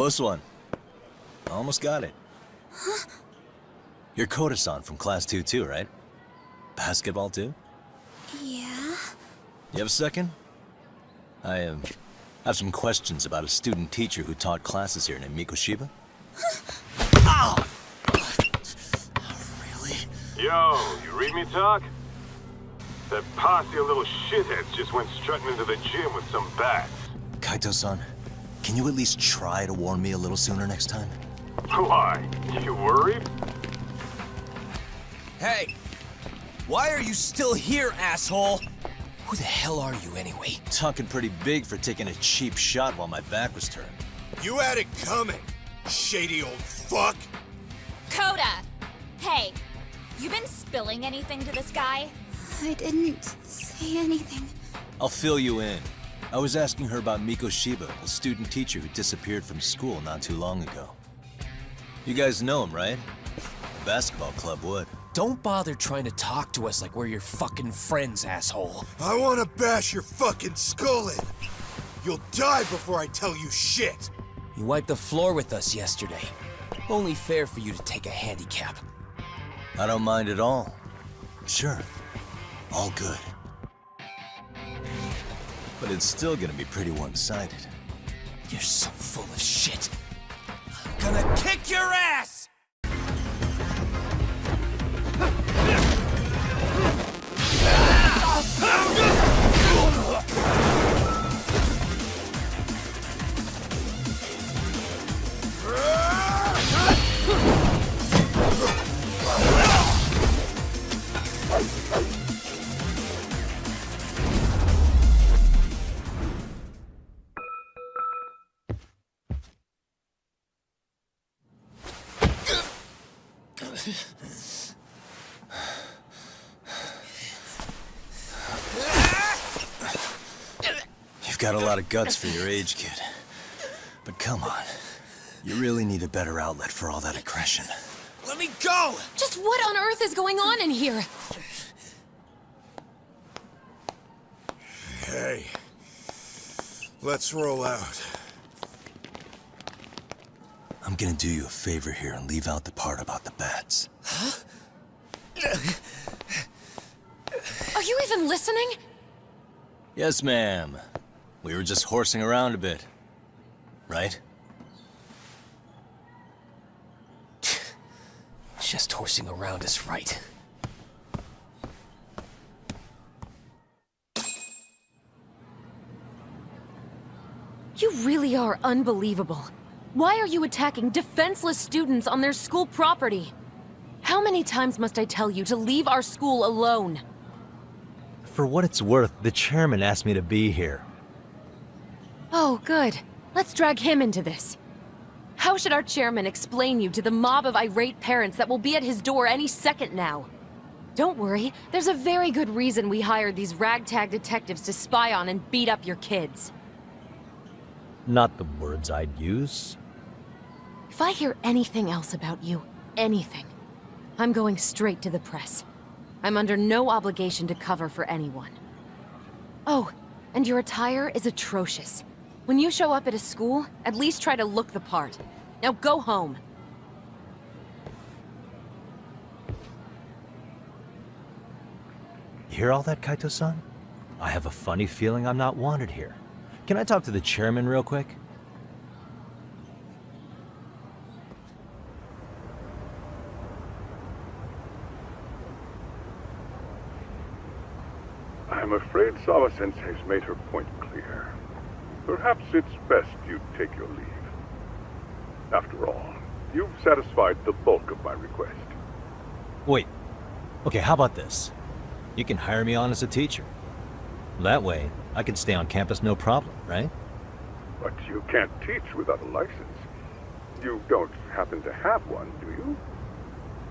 Close one. Almost got it. Huh? You're Koda-san from Class 2 too, right? Basketball too? Yeah? You have a second? I have some questions about a student teacher who taught classes here named Mikoshiba. Ow! Really? Yo, you read me talk? That posse of little shitheads just went strutting into the gym with some bats. Kaito-san, can you at least try to warn me a little sooner next time? Why? You worried? Hey! Why are you still here, asshole? Who the hell are you, anyway? Talking pretty big for taking a cheap shot while my back was turned. You had it coming, shady old fuck! Koda! Hey, you been spilling anything to this guy? I didn't say anything. I'll fill you in. I was asking her about Mikoshiba, a student teacher who disappeared from school not too long ago. You guys know him, right? The basketball club would. Don't bother trying to talk to us like we're your fucking friends, asshole. I wanna bash your fucking skull in! You'll die before I tell you shit! You wiped the floor with us yesterday. Only fair for you to take a handicap. I don't mind at all. Sure. All good. But it's still gonna be pretty one-sided. You're so full of shit. I'm gonna kick your ass! You've got a lot of guts for your age, kid. But come on. You really need a better outlet for all that aggression. Let me go! Just what on earth is going on in here? Hey, let's roll out. I'm gonna do you a favor here and leave out the part about the bats. Huh? Are you even listening? Yes, ma'am. We were just horsing around a bit. Right? Just horsing around is right. You really are unbelievable. Why are you attacking defenseless students on their school property? How many times must I tell you to leave our school alone? For what it's worth, the chairman asked me to be here. Oh, good. Let's drag him into this. How should our chairman explain you to the mob of irate parents that will be at his door any second now? Don't worry, there's a very good reason we hired these ragtag detectives to spy on and beat up your kids. Not the words I'd use. If I hear anything else about you, anything, I'm going straight to the press. I'm under no obligation to cover for anyone. Oh, and your attire is atrocious. When you show up at a school, at least try to look the part. Now go home. You hear all that, Kaito-san? I have a funny feeling I'm not wanted here. Can I talk to the chairman real quick? I'm afraid Sawa-sensei's made her point clear. Perhaps it's best you take your leave. After all, you've satisfied the bulk of my request. Wait. Okay, how about this? You can hire me on as a teacher. That way, I can stay on campus no problem, right? But you can't teach without a license. You don't happen to have one, do you?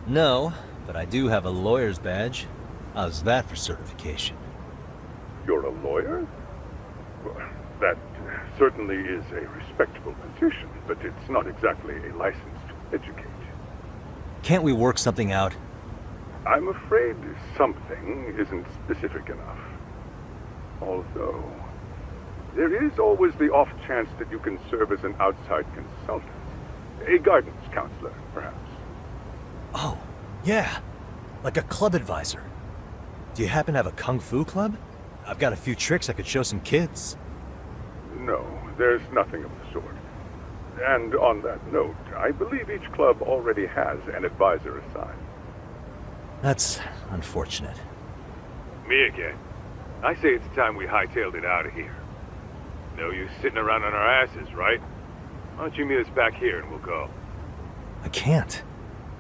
No, but I do have a lawyer's badge. How's that for certification? You're a lawyer? Well, that certainly is a respectable position, but it's not exactly a license to educate. Can't we work something out? I'm afraid something isn't specific enough. Although, there is always the off chance that you can serve as an outside consultant. A guidance counselor, perhaps. Oh, yeah. Like a club advisor. Do you happen to have a kung fu club? I've got a few tricks I could show some kids. No, there's nothing of the sort. And on that note, I believe each club already has an advisor assigned. That's unfortunate. Me again. I say it's time we hightailed it out of here. No use sitting around on our asses, right? Why don't you meet us back here and we'll go? I can't.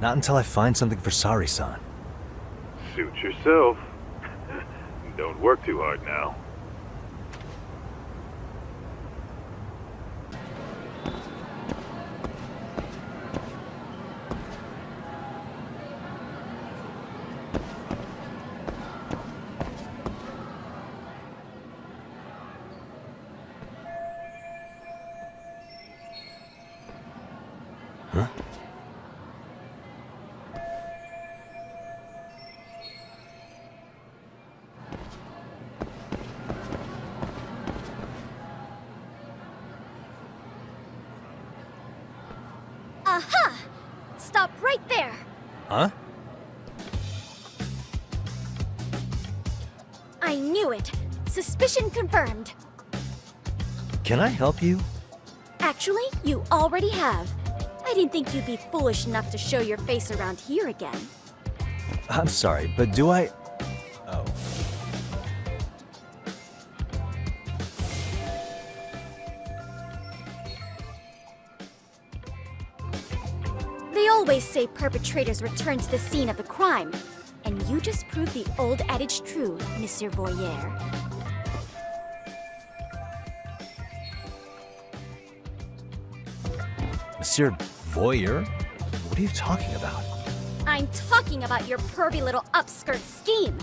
Not until I find something for Sari-san. Suit yourself. Don't work too hard now. Huh? Aha! Stop right there! Huh? I knew it. Suspicion confirmed. Can I help you? Actually, you already have. I didn't think you'd be foolish enough to show your face around here again. I'm sorry, but do I... Oh. They always say perpetrators return to the scene of the crime. And you just proved the old adage true, Monsieur Voyeur. Monsieur Voyeur? What are you talking about? I'm talking about your pervy little upskirt scheme.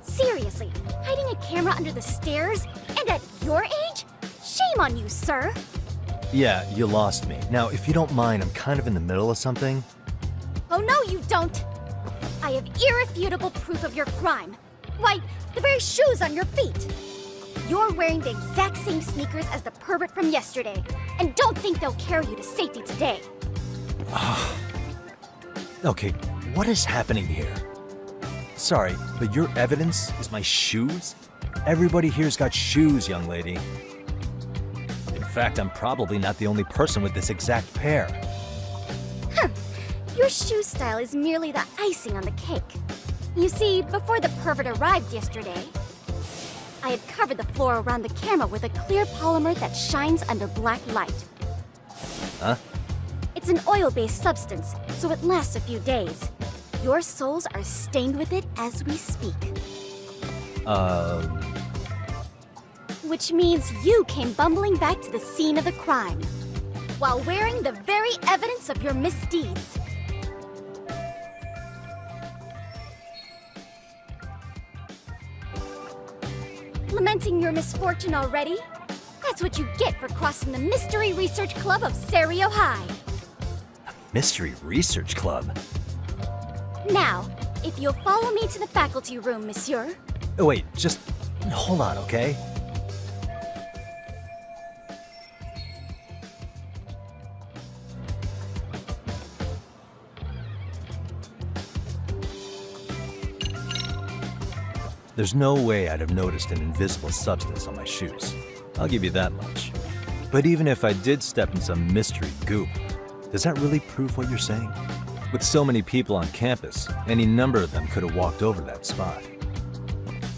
Seriously, hiding a camera under the stairs? And at your age? Shame on you, sir. Yeah, you lost me. Now, if you don't mind, I'm kind of in the middle of something. Oh, no, you don't. I have irrefutable proof of your crime. Why, the very shoes on your feet. You're wearing the exact same sneakers as the pervert from yesterday, and don't think they'll carry you to safety today. Okay, what is happening here? Sorry, but your evidence is my shoes? Everybody here's got shoes, young lady. In fact, I'm probably not the only person with this exact pair. Your shoe style is merely the icing on the cake. You see, before the pervert arrived yesterday, I had covered the floor around the camera with a clear polymer that shines under black light. Huh? It's an oil-based substance, so it lasts a few days. Your soles are stained with it as we speak. Which means you came bumbling back to the scene of the crime, while wearing the very evidence of your misdeeds. Lamenting your misfortune already? That's what you get for crossing the Mystery Research Club of Serio High. Mystery Research Club? Now, if you'll follow me to the faculty room, monsieur. Oh, wait, just hold on, okay? There's no way I'd have noticed an invisible substance on my shoes. I'll give you that much. But even if I did step in some mystery goop, does that really prove what you're saying? With so many people on campus, any number of them could have walked over that spot.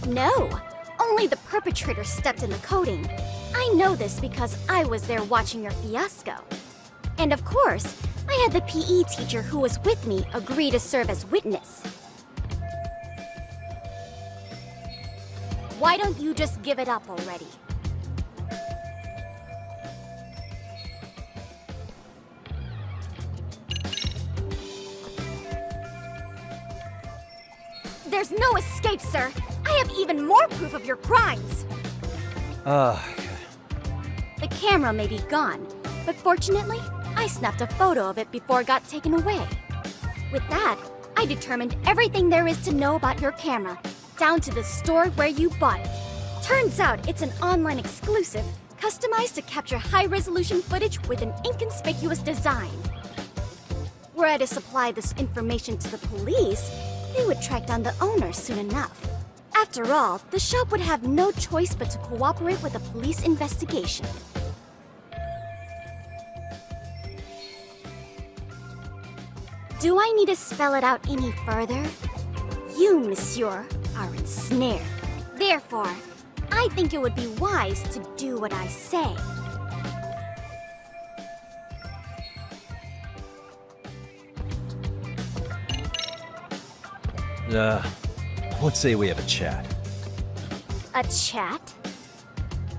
No, only the perpetrator stepped in the coating. I know this because I was there watching your fiasco. And of course, I had the PE teacher who was with me agree to serve as witness. Why don't you just give it up already? There's no escape, sir. I have even more proof of your crimes. The camera may be gone, but fortunately, I snapped a photo of it before it got taken away. With that, I determined everything there is to know about your camera, down to the store where you bought it. Turns out it's an online exclusive, customized to capture high-resolution footage with an inconspicuous design. Were I to supply this information to the police, they would track down the owner soon enough. After all, the shop would have no choice but to cooperate with the police investigation. Do I need to spell it out any further? You, monsieur, are ensnared. Therefore, I think it would be wise to do what I say. Let's say we have a chat. A chat?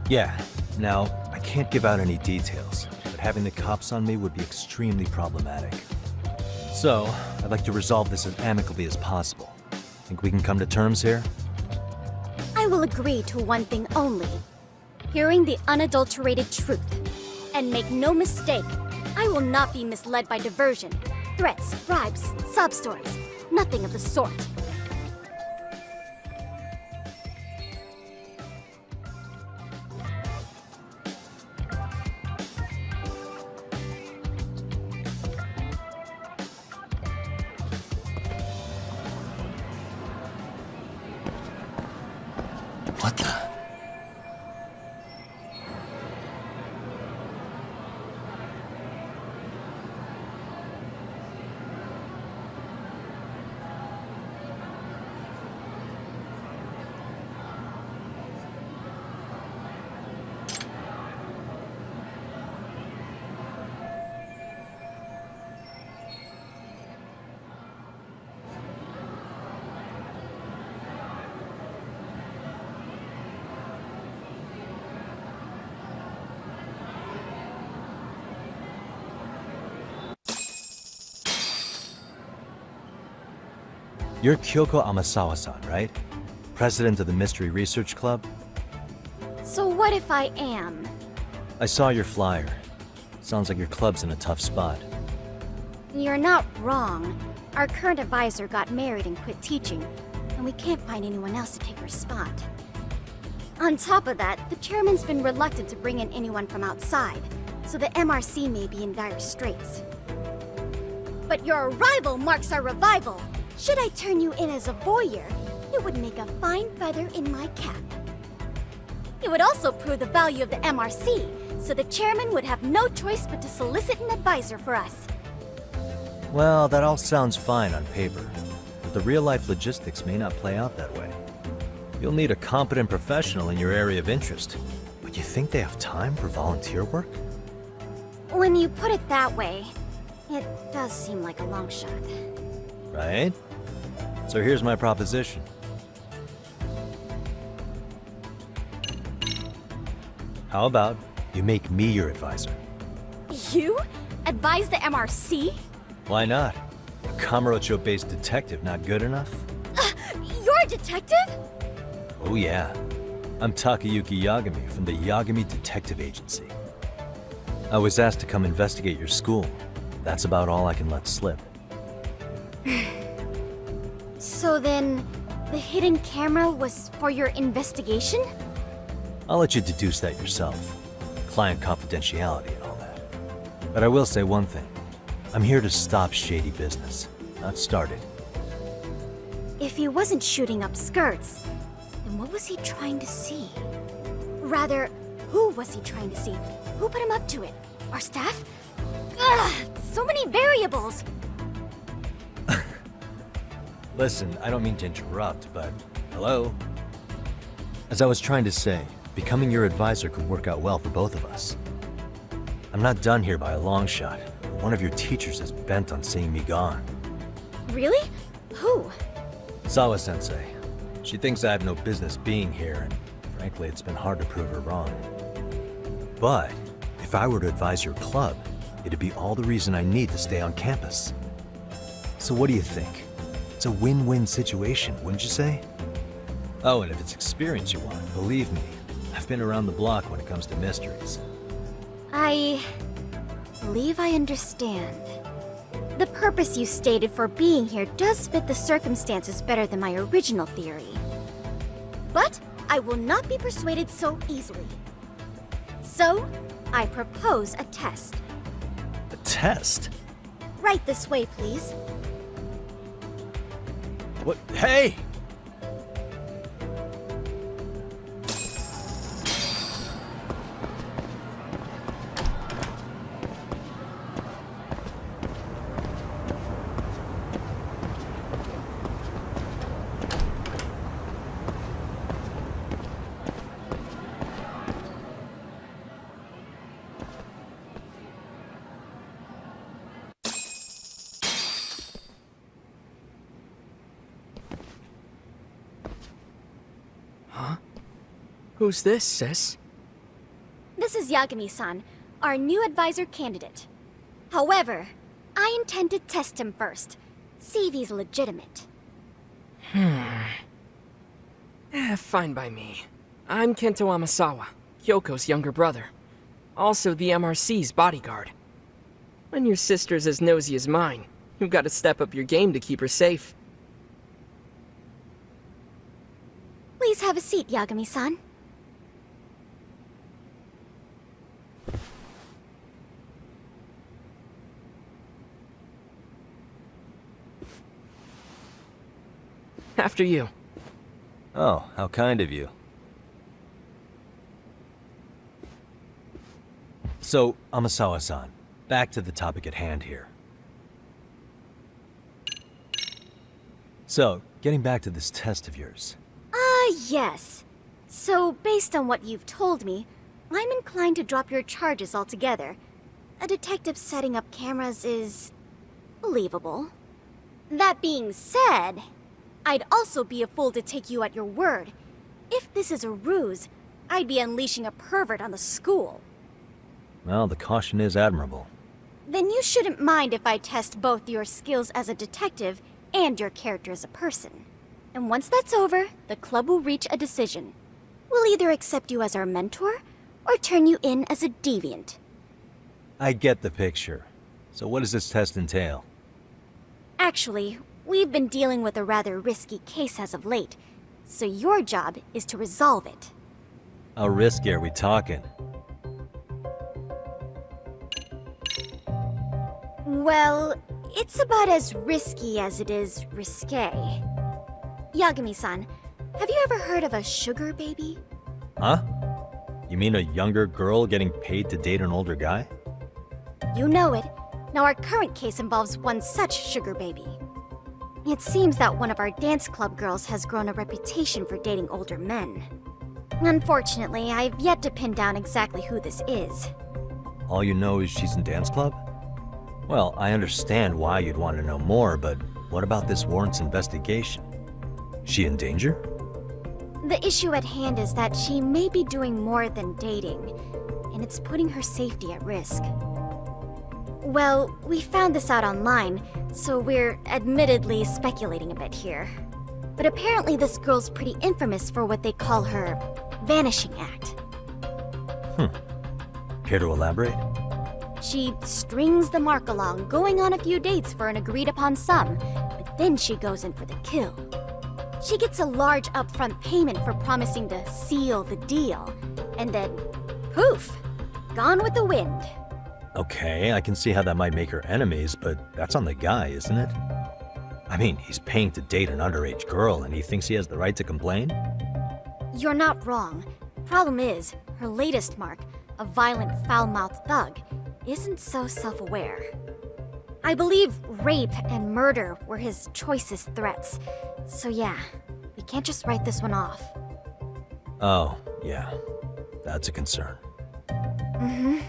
Yeah. Now, I can't give out any details, but having the cops on me would be extremely problematic. So, I'd like to resolve this as amicably as possible. Think we can come to terms here? I will agree to one thing only. Hearing the unadulterated truth. And make no mistake, I will not be misled by diversion, threats, bribes, sob stories. Nothing of the sort. What the? You're Kyoko Amasawa-san, right? President of the Mystery Research Club? So what if I am? I saw your flyer. Sounds like your club's in a tough spot. You're not wrong. Our current advisor got married and quit teaching, and we can't find anyone else to take her spot. On top of that, the chairman's been reluctant to bring in anyone from outside, so the MRC may be in dire straits. But your arrival marks our revival! Should I turn you in as a voyeur, it would make a fine feather in my cap. It would also prove the value of the MRC, so the chairman would have no choice but to solicit an advisor for us. Well, that all sounds fine on paper, but the real-life logistics may not play out that way. You'll need a competent professional in your area of interest, but you think they have time for volunteer work? When you put it that way, it does seem like a long shot. Right? So here's my proposition. How about you make me your advisor? You? Advise the MRC? Why not? A Kamurocho-based detective not good enough? You're a detective? Oh yeah. I'm Takayuki Yagami from the Yagami Detective Agency. I was asked to come investigate your school. That's about all I can let slip. So then, the hidden camera was for your investigation? I'll let you deduce that yourself. Client confidentiality and all that. But I will say one thing. I'm here to stop shady business, not start it. If he wasn't shooting up skirts, then what was he trying to see? Rather, who was he trying to see? Who put him up to it? Our staff? Ugh, so many variables! Listen, I don't mean to interrupt, but hello? As I was trying to say, becoming your advisor could work out well for both of us. I'm not done here by a long shot. One of your teachers is bent on seeing me gone. Really? Who? Sawa-sensei. She thinks I have no business being here, and frankly, it's been hard to prove her wrong. But if I were to advise your club, it'd be all the reason I need to stay on campus. So what do you think? It's a win-win situation, wouldn't you say? Oh, and if it's experience you want, believe me, I've been around the block when it comes to mysteries. I believe I understand. The purpose you stated for being here does fit the circumstances better than my original theory. But I will not be persuaded so easily. So, I propose a test. A test? Right this way, please. What? Hey! Who's this, sis? This is Yagami-san, our new advisor candidate. However, I intend to test him first. See if he's legitimate. Fine by me. I'm Kento Amasawa, Kyoko's younger brother. Also the MRC's bodyguard. When your sister's as nosy as mine, you've got to step up your game to keep her safe. Please have a seat, Yagami-san. After you. Oh, how kind of you. So, Amasawa-san, back to the topic at hand here. So, getting back to this test of yours. Yes. So, based on what you've told me, I'm inclined to drop your charges altogether. A detective setting up cameras is believable. That being said, I'd also be a fool to take you at your word. If this is a ruse, I'd be unleashing a pervert on the school. Well, the caution is admirable. Then you shouldn't mind if I test both your skills as a detective and your character as a person. And once that's over, the club will reach a decision. We'll either accept you as our mentor, or turn you in as a deviant. I get the picture. So what does this test entail? Actually, we've been dealing with a rather risky case as of late, so your job is to resolve it. How risky are we talking? Well, it's about as risky as it is risque. Yagami-san, have you ever heard of a sugar baby? Huh? You mean a younger girl getting paid to date an older guy? You know it. Now our current case involves one such sugar baby. It seems that one of our dance club girls has grown a reputation for dating older men. Unfortunately, I've yet to pin down exactly who this is. All you know is she's in dance club? Well, I understand why you'd want to know more, but what about this warrants investigation? She in danger? The issue at hand is that she may be doing more than dating, and it's putting her safety at risk. Well, we found this out online, so we're admittedly speculating a bit here. But apparently this girl's pretty infamous for what they call her vanishing act. Care to elaborate? She strings the mark along, going on a few dates for an agreed-upon sum, but then she goes in for the kill. She gets a large upfront payment for promising to seal the deal, and then, poof, gone with the wind. Okay, I can see how that might make her enemies, but that's on the guy, isn't it? I mean, he's paying to date an underage girl, and he thinks he has the right to complain? You're not wrong. Problem is, her latest mark, a violent, foul-mouthed thug, isn't so self-aware. I believe rape and murder were his choicest threats. So yeah, we can't just write this one off. Oh, yeah. That's a concern. Mm-hmm.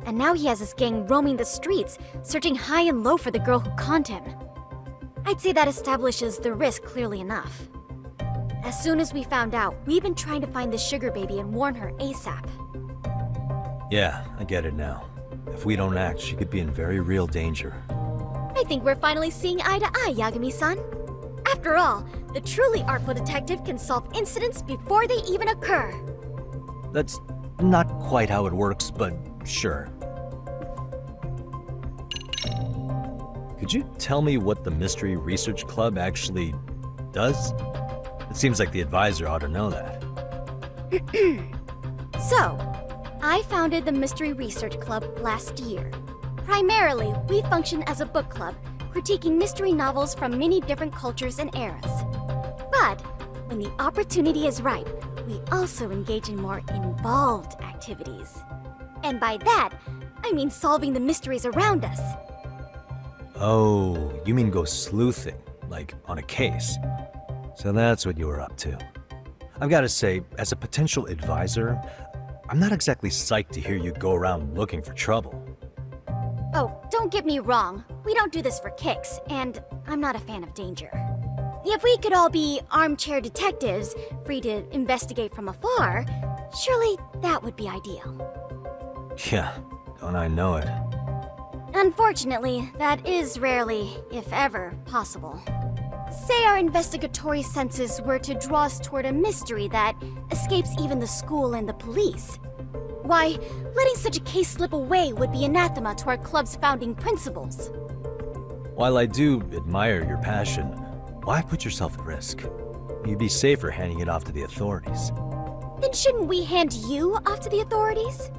And now he has his gang roaming the streets, searching high and low for the girl who conned him. I'd say that establishes the risk clearly enough. As soon as we found out, we've been trying to find the sugar baby and warn her ASAP. Yeah, I get it now. If we don't act, she could be in very real danger. I think we're finally seeing eye to eye, Yagami-san. After all, the truly artful detective can solve incidents before they even occur. That's not quite how it works, but sure. Could you tell me what the Mystery Research Club actually does? It seems like the advisor ought to know that. So, I founded the Mystery Research Club last year. Primarily, we function as a book club, critiquing mystery novels from many different cultures and eras. But when the opportunity is ripe, we also engage in more involved activities. And by that, I mean solving the mysteries around us. Oh, you mean go sleuthing, like on a case. So that's what you were up to. I've got to say, as a potential advisor, I'm not exactly psyched to hear you go around looking for trouble. Oh, don't get me wrong. We don't do this for kicks, and I'm not a fan of danger. If we could all be armchair detectives, free to investigate from afar, surely that would be ideal. Yeah, don't I know it. Unfortunately, that is rarely, if ever, possible. Say our investigatory senses were to draw us toward a mystery that escapes even the school and the police. Why, letting such a case slip away would be anathema to our club's founding principles. While I do admire your passion, why put yourself at risk? You'd be safer handing it off to the authorities. Then shouldn't we hand you off to the authorities?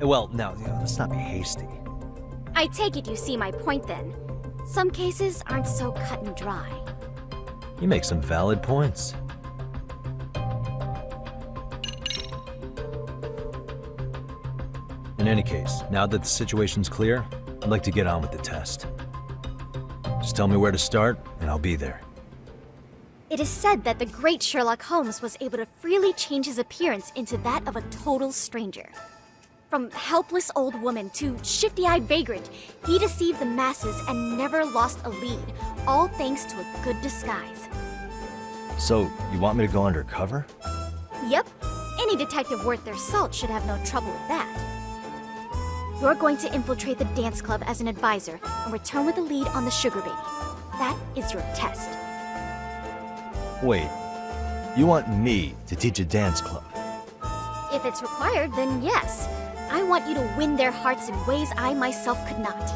Well, now, let's not be hasty. I take it you see my point then. Some cases aren't so cut and dry. You make some valid points. In any case, now that the situation's clear, I'd like to get on with the test. Just tell me where to start, and I'll be there. It is said that the great Sherlock Holmes was able to freely change his appearance into that of a total stranger. From helpless old woman to shifty-eyed vagrant, he deceived the masses and never lost a lead, all thanks to a good disguise. So, you want me to go undercover? Yep, any detective worth their salt should have no trouble with that. You're going to infiltrate the dance club as an advisor and return with a lead on the sugar baby. That is your test. Wait, you want me to teach a dance club? If it's required, then yes. I want you to win their hearts in ways I myself could not.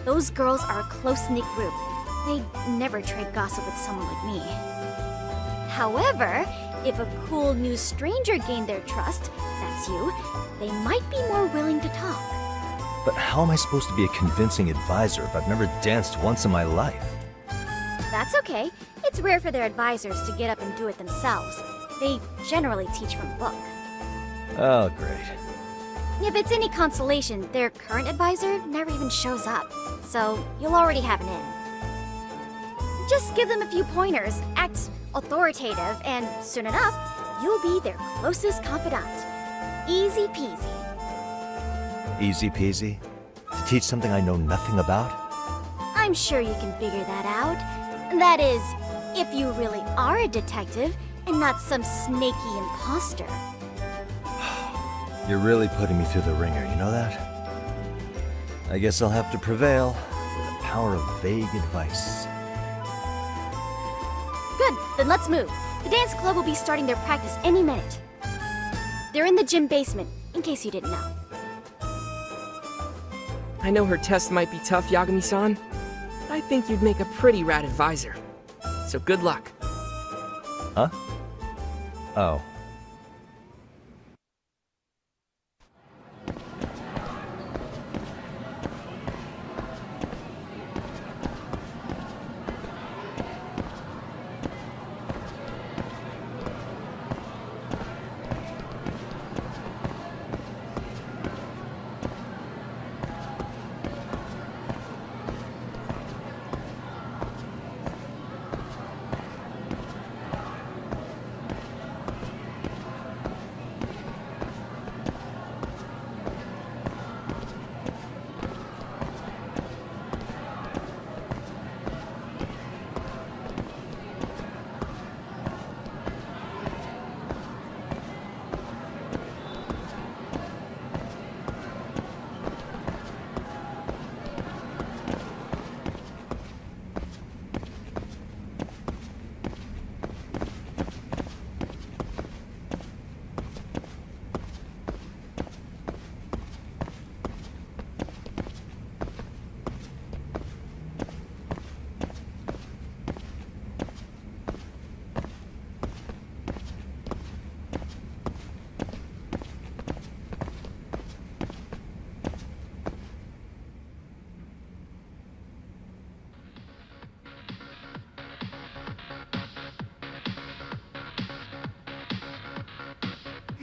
Those girls are a close-knit group. They never trade gossip with someone like me. However, if a cool new stranger gained their trust, that's you, they might be more willing to talk. But how am I supposed to be a convincing advisor if I've never danced once in my life? That's okay. It's rare for their advisors to get up and do it themselves. They generally teach from a book. Oh, great. If it's any consolation, their current advisor never even shows up, so you'll already have an in. Just give them a few pointers, act authoritative, and soon enough, you'll be their closest confidant. Easy peasy. Easy peasy? To teach something I know nothing about? I'm sure you can figure that out. That is, if you really are a detective and not some snaky imposter. You're really putting me through the ringer, you know that? I guess I'll have to prevail with the power of vague advice. Good, then let's move. The dance club will be starting their practice any minute. They're in the gym basement, in case you didn't know. I know her test might be tough, Yagami-san, but I think you'd make a pretty rad advisor. So good luck. Huh? Oh.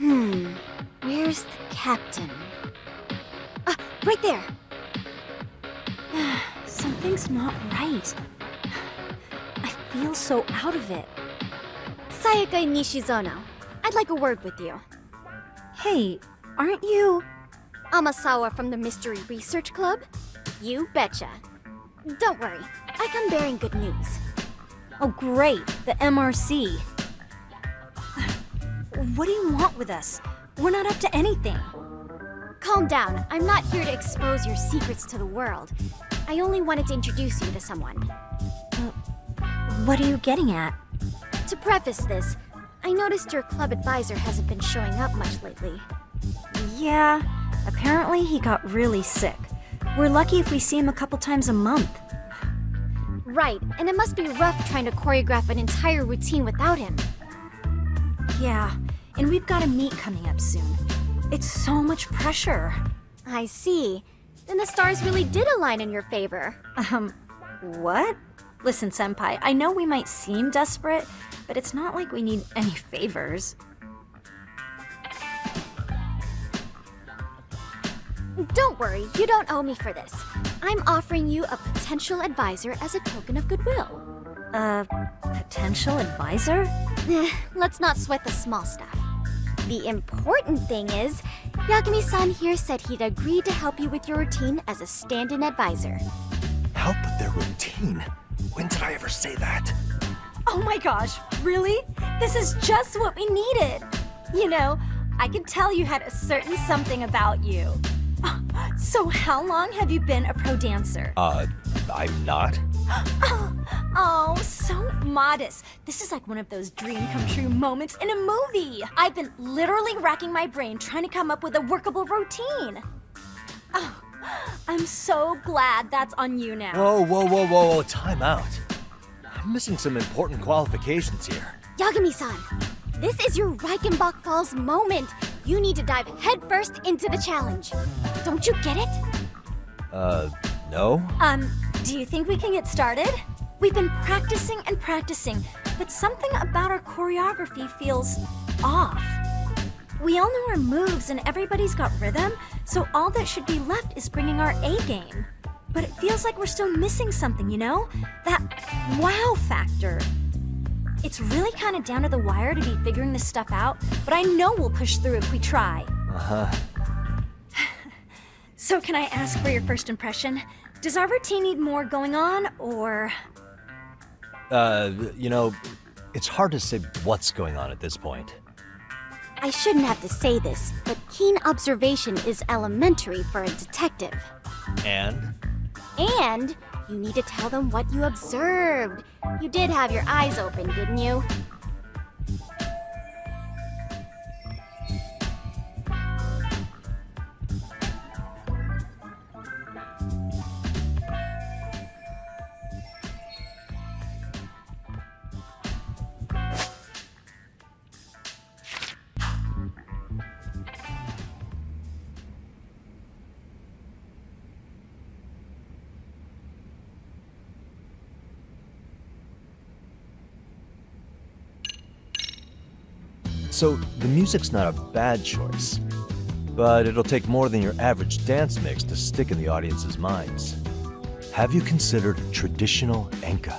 Where's the captain? Ah, right there! Something's not right. I feel so out of it. Sayaka Nishizono, I'd like a word with you. Hey, aren't you... Amasawa from the Mystery Research Club? You betcha. Don't worry, I come bearing good news. Oh great, the MRC. What do you want with us? We're not up to anything. Calm down, I'm not here to expose your secrets to the world. I only wanted to introduce you to someone. What are you getting at? To preface this, I noticed your club advisor hasn't been showing up much lately. Yeah, apparently he got really sick. We're lucky if we see him a couple times a month. Right, and it must be rough trying to choreograph an entire routine without him. Yeah, and we've got a meet coming up soon. It's so much pressure. I see. Then the stars really did align in your favor. What? Listen, Senpai, I know we might seem desperate, but it's not like we need any favors. Don't worry, you don't owe me for this. I'm offering you a potential advisor as a token of goodwill. Potential advisor? Let's not sweat the small stuff. The important thing is, Yagami-san here said he'd agreed to help you with your routine as a stand-in advisor. Help with their routine? When did I ever say that? Oh my gosh, really? This is just what we needed. You know, I could tell you had a certain something about you. So how long have you been a pro dancer? I'm not. Oh, so modest. This is like one of those dream come true moments in a movie. I've been literally racking my brain trying to come up with a workable routine. Oh, I'm so glad that's on you now. Whoa, time out. I'm missing some important qualifications here. Yagami-san, this is your Reichenbach Falls moment. You need to dive headfirst into the challenge. Don't you get it? No? Do you think we can get started? We've been practicing and practicing, but something about our choreography feels off. We all know our moves and everybody's got rhythm, so all that should be left is bringing our A game. But it feels like we're still missing something, you know? That wow factor. It's really kind of down to the wire to be figuring this stuff out, but I know we'll push through if we try. So can I ask for your first impression? Does our routine need more going on, or...? You know, it's hard to say what's going on at this point. I shouldn't have to say this, but keen observation is elementary for a detective. And? And you need to tell them what you observed. You did have your eyes open, didn't you? So, the music's not a bad choice, but it'll take more than your average dance mix to stick in the audience's minds. Have you considered traditional enka?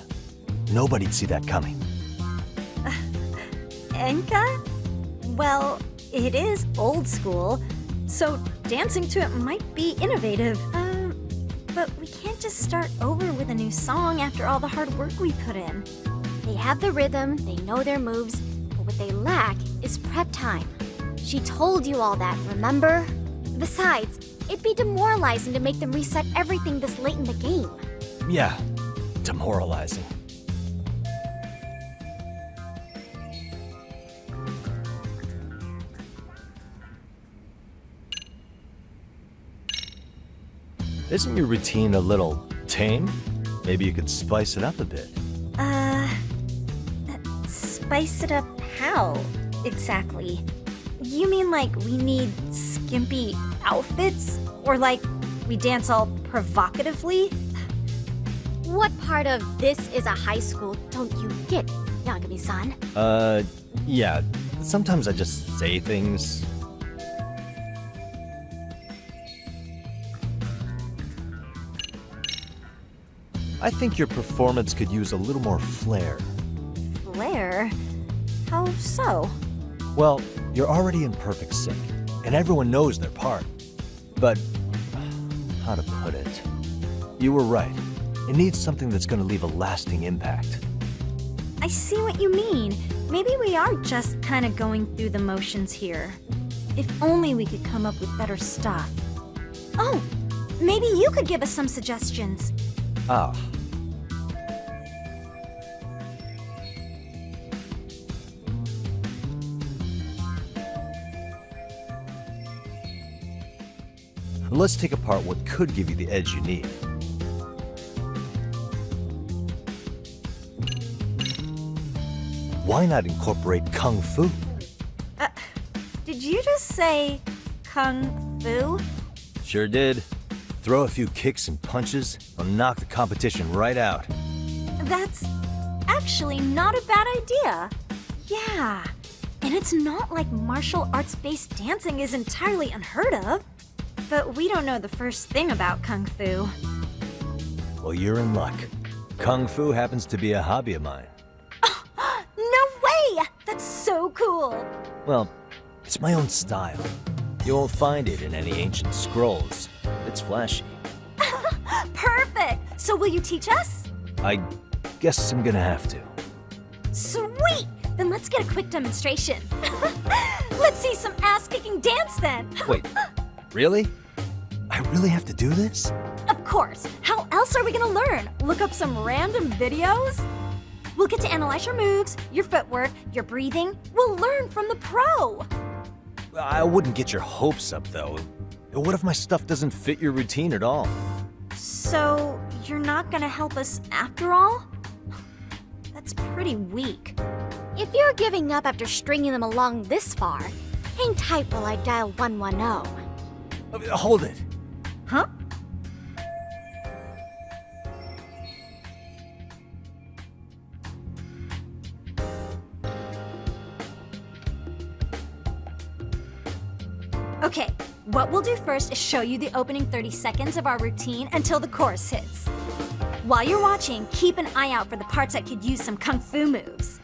Nobody'd see that coming. Enka? Well, it is old school, so dancing to it might be innovative. But we can't just start over with a new song after all the hard work we put in. They have the rhythm, they know their moves, but what they lack is prep time. She told you all that, remember? Besides, it'd be demoralizing to make them reset everything this late in the game. Yeah, demoralizing. Isn't your routine a little tame? Maybe you could spice it up a bit. Spice it up how, exactly? You mean like we need skimpy outfits? Or like we dance all provocatively? What part of this is a high school don't you get, Yagami-san? Yeah. Sometimes I just say things. I think your performance could use a little more flair. Flair? How so? Well, you're already in perfect sync, and everyone knows their part. But, how to put it? You were right. It needs something that's gonna leave a lasting impact. I see what you mean. Maybe we are just kind of going through the motions here. If only we could come up with better stuff. Oh, maybe you could give us some suggestions. Ah. Let's take apart what could give you the edge you need. Why not incorporate Kung Fu? Did you just say Kung Fu? Sure did. Throw a few kicks and punches, will knock the competition right out. That's actually not a bad idea. Yeah, and it's not like martial arts-based dancing is entirely unheard of. But we don't know the first thing about Kung Fu. Well, you're in luck. Kung Fu happens to be a hobby of mine. No way! That's so cool! Well, it's my own style. You won't find it in any ancient scrolls. It's flashy. Perfect! So will you teach us? I guess I'm gonna have to. Sweet! Then let's get a quick demonstration. Let's see some ass-kicking dance then! Wait, really? I really have to do this? Of course! How else are we gonna learn? Look up some random videos? We'll get to analyze your moves, your footwork, your breathing. We'll learn from the pro! I wouldn't get your hopes up, though. What if my stuff doesn't fit your routine at all? So, you're not gonna help us after all? That's pretty weak. If you're giving up after stringing them along this far, hang tight while I dial 110. Hold it. Huh? Okay, what we'll do first is show you the opening 30 seconds of our routine until the chorus hits. While you're watching, keep an eye out for the parts that could use some kung fu moves.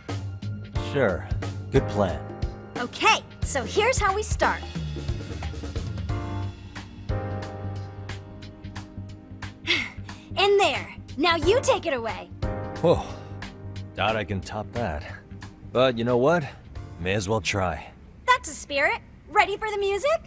Sure. Good plan. Okay, so here's how we start. In there. Now you take it away. Whoa. Doubt I can top that. But you know what? May as well try. That's a spirit. Ready for the music?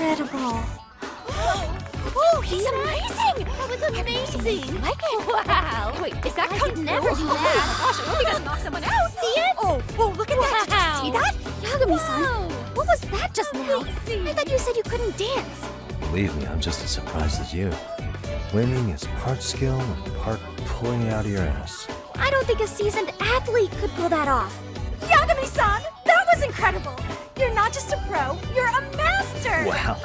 incredible. Oh, he's amazing! That was amazing! Like it? Wow! Wait, is that I could never do that. Oh, gosh, we gotta knock someone out! See it? Oh, look at that! Did you see that? Yagami-san, what was that just now? I thought you said you couldn't dance. Believe me, I'm just as surprised as you. Swimming is part skill and part pulling it out of your ass. I don't think a seasoned athlete could pull that off. Yagami-san, that was incredible. You're not just a pro, you're a master. Wow,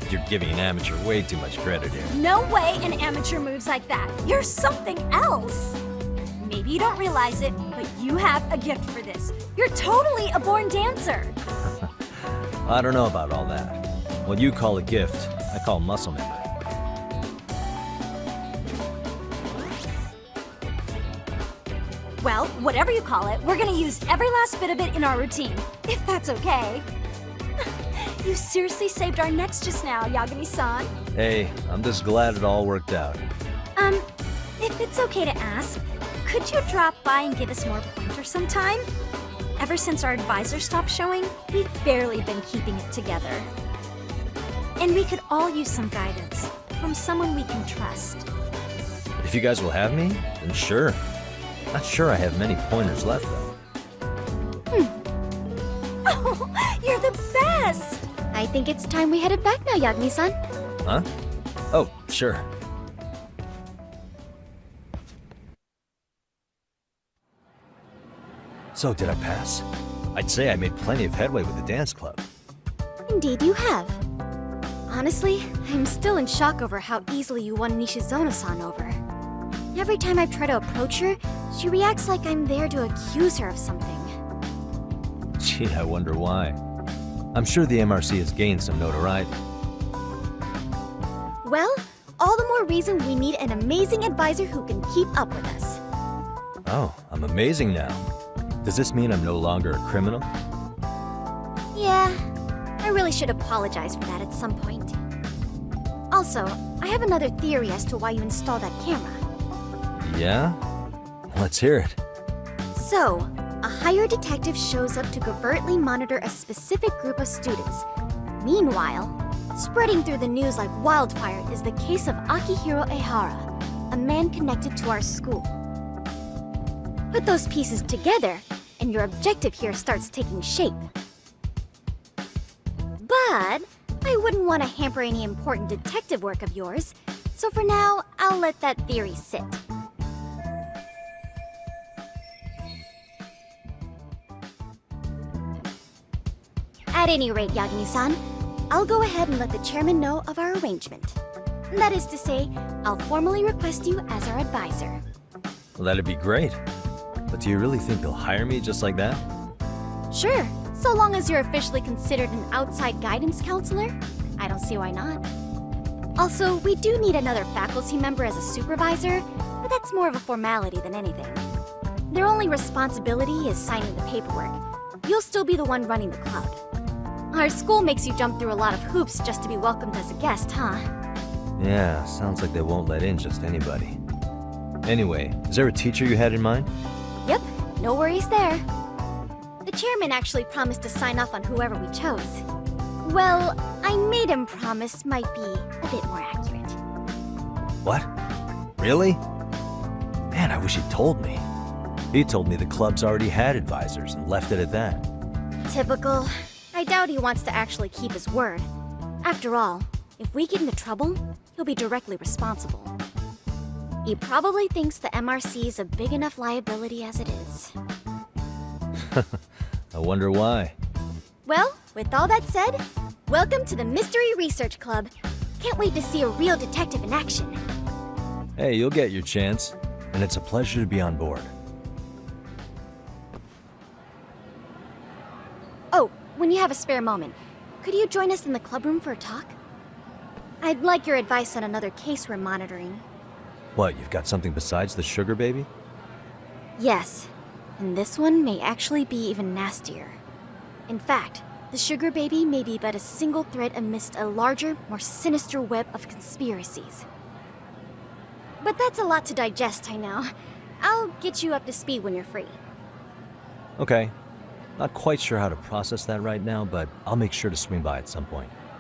you're giving an amateur way too much credit here. No way an amateur moves like that. You're something else. Maybe you don't realize it, but you have a gift for this. You're totally a born dancer. I don't know about all that. What you call a gift, I call muscle memory. Well, whatever you call it, we're gonna use every last bit of it in our routine, if that's okay. You seriously saved our necks just now, Yagami-san. Hey, I'm just glad it all worked out. If it's okay to ask, could you drop by and give us more pointers sometime? Ever since our advisor stopped showing, we've barely been keeping it together. And we could all use some guidance from someone we can trust. If you guys will have me, then sure. Not sure I have many pointers left, though. Oh, you're the best! I think it's time we headed back now, Yagami-san. Huh? Oh, sure. So, did I pass? I'd say I made plenty of headway with the dance club. Indeed you have. Honestly, I'm still in shock over how easily you won Nishizono-san over. Every time I try to approach her, she reacts like I'm there to accuse her of something. Gee, I wonder why. I'm sure the MRC has gained some notoriety. Well, all the more reason we need an amazing advisor who can keep up with us. Oh, I'm amazing now. Does this mean I'm no longer a criminal? Yeah, I really should apologize for that at some point. Also, I have another theory as to why you installed that camera. Yeah? Let's hear it. So, a hired detective shows up to covertly monitor a specific group of students. Meanwhile, spreading through the news like wildfire is the case of Akihiro Ehara, a man connected to our school. Put those pieces together, and your objective here starts taking shape. But I wouldn't want to hamper any important detective work of yours, so for now, I'll let that theory sit. At any rate, Yagami-san, I'll go ahead and let the chairman know of our arrangement. That is to say, I'll formally request you as our advisor. Well, that'd be great. But do you really think they'll hire me just like that? Sure, so long as you're officially considered an outside guidance counselor. I don't see why not. Also, we do need another faculty member as a supervisor, but that's more of a formality than anything. Their only responsibility is signing the paperwork. You'll still be the one running the club. Our school makes you jump through a lot of hoops just to be welcomed as a guest, huh? Yeah, sounds like they won't let in just anybody. Anyway, is there a teacher you had in mind? Yep, no worries there. The chairman actually promised to sign off on whoever we chose. Well, I made him promise might be a bit more accurate. What? Really? Man, I wish he'd told me. He told me the club's already had advisors and left it at that. Typical. I doubt he wants to actually keep his word. After all, if we get into trouble, he'll be directly responsible. He probably thinks the MRC is a big enough liability as it is. I wonder why. Well, with all that said, welcome to the Mystery Research Club. Can't wait to see a real detective in action. Hey, you'll get your chance, and it's a pleasure to be on board. Oh, when you have a spare moment, could you join us in the club room for a talk? I'd like your advice on another case we're monitoring. What, you've got something besides the sugar baby? Yes, and this one may actually be even nastier. In fact, the sugar baby may be but a single thread amidst a larger, more sinister web of conspiracies. But that's a lot to digest, I know. I'll get you up to speed when you're free. Okay. Not quite sure how to process that right now, but I'll make sure to swing by at some point.